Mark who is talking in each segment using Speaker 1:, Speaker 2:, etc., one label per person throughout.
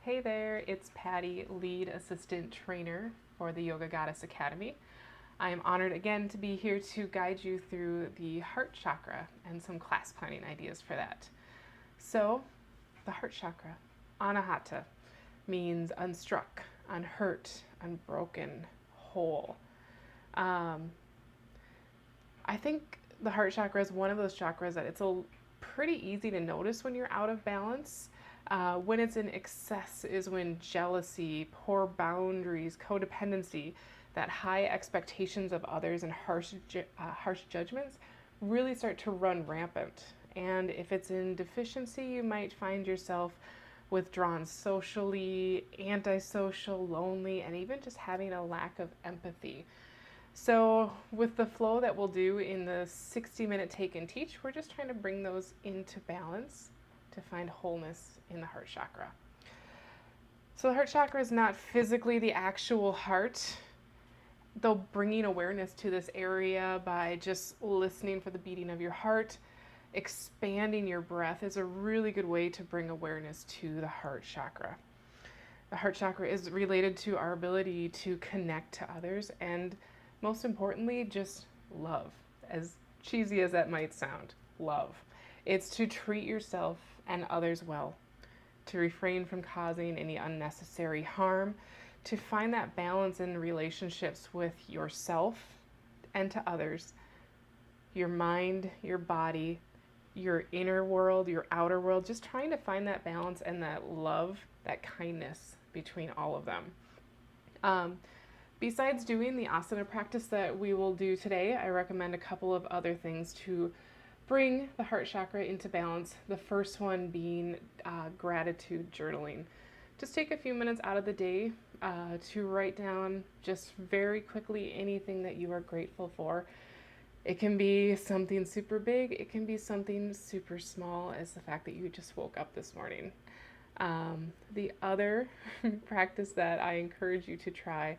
Speaker 1: Hey there, it's Patti, Lead Assistant Trainer for the Yoga Goddess Academy. I am honored again to be here to guide you through the heart chakra and some class planning ideas for that. So, the heart chakra, anahata, means unstruck, unhurt, unbroken, whole. I think the heart chakra is one of those chakras that it's pretty easy to notice when you're out of balance. When it's in excess is when jealousy, poor boundaries, codependency, that high expectations of others and harsh judgments really start to run rampant. And if it's in deficiency, you might find yourself withdrawn socially, antisocial, lonely, and even just having a lack of empathy. So with the flow that we'll do in the 60-minute take and teach, we're just trying to bring those into balance to find wholeness in the heart chakra. So the heart chakra is not physically the actual heart, though bringing awareness to this area by just listening for the beating of your heart, expanding your breath is a really good way to bring awareness to the heart chakra. The heart chakra is related to our ability to connect to others and, most importantly, just love. As cheesy as that might sound, love. It's to treat yourself and others well, to refrain from causing any unnecessary harm, to find that balance in relationships with yourself and to others, your mind, your body, your inner world, your outer world, just trying to find that balance and that love, that kindness between all of them. Besides doing the asana practice that we will do today, I recommend a couple of other things to bring the heart chakra into balance. The first one being gratitude journaling. Just take a few minutes out of the day to write down just very quickly anything that you are grateful for. It can be something super big, it can be something super small as the fact that you just woke up this morning. The other practice that I encourage you to try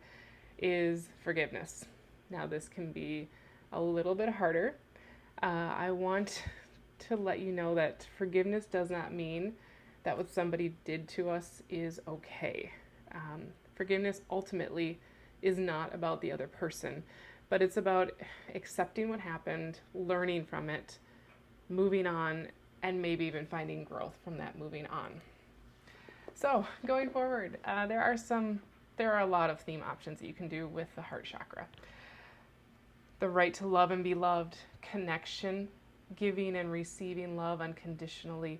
Speaker 1: is forgiveness. Now this can be a little bit harder. I want to let you know that forgiveness does not mean that what somebody did to us is okay. Forgiveness ultimately is not about the other person, but it's about accepting what happened, learning from it, moving on, and maybe even finding growth from that moving on. So going forward, there are a lot of theme options that you can do with the heart chakra. The right to love and be loved, connection, giving and receiving love unconditionally,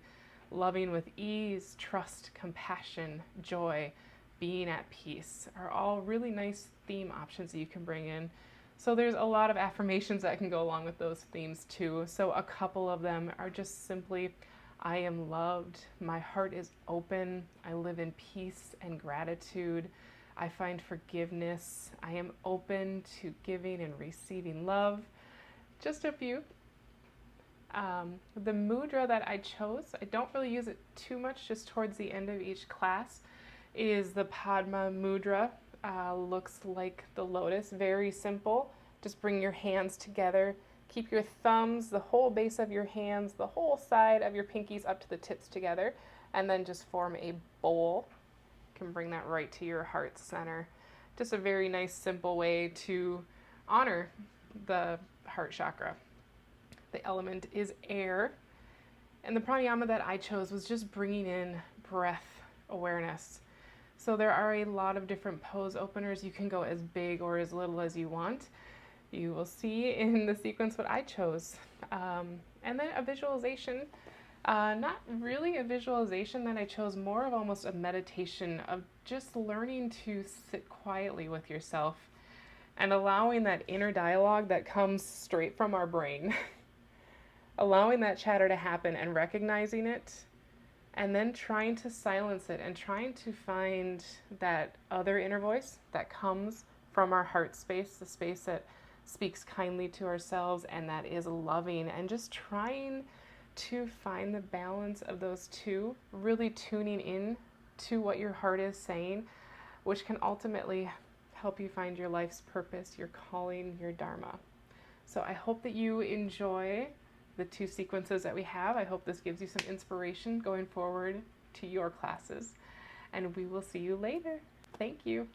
Speaker 1: loving with ease, trust, compassion, joy, being at peace are all really nice theme options that you can bring in. So there's a lot of affirmations that can go along with those themes too. So a couple of them are just simply, I am loved, my heart is open, I live in peace and gratitude, I find forgiveness, I am open to giving and receiving love. Just a few. The mudra that I chose, I don't really use it too much, just towards the end of each class, is the Padma mudra. Looks like the lotus, very simple. Just bring your hands together, keep your thumbs, the whole base of your hands, the whole side of your pinkies up to the tips together, and then just form a bowl. You can bring that right to your heart center. Just a very nice, simple way to honor the heart chakra. The element is air, and the pranayama that I chose was just bringing in breath awareness. So there are a lot of different pose openers. You can go as big or as little as you want. You will see in the sequence what I chose. And then a visualization, not really a visualization that I chose, more of almost a meditation of just learning to sit quietly with yourself and allowing that inner dialogue that comes straight from our brain, allowing that chatter to happen and recognizing it, and then trying to silence it and trying to find that other inner voice that comes from our heart space, the space that speaks kindly to ourselves and that is loving, and just trying to find the balance of those two, really tuning in to what your heart is saying, which can ultimately help you find your life's purpose, your calling, your dharma. So I hope that you enjoy the two sequences that we have. I hope this gives you some inspiration going forward to your classes. and we will see you later. Thank you.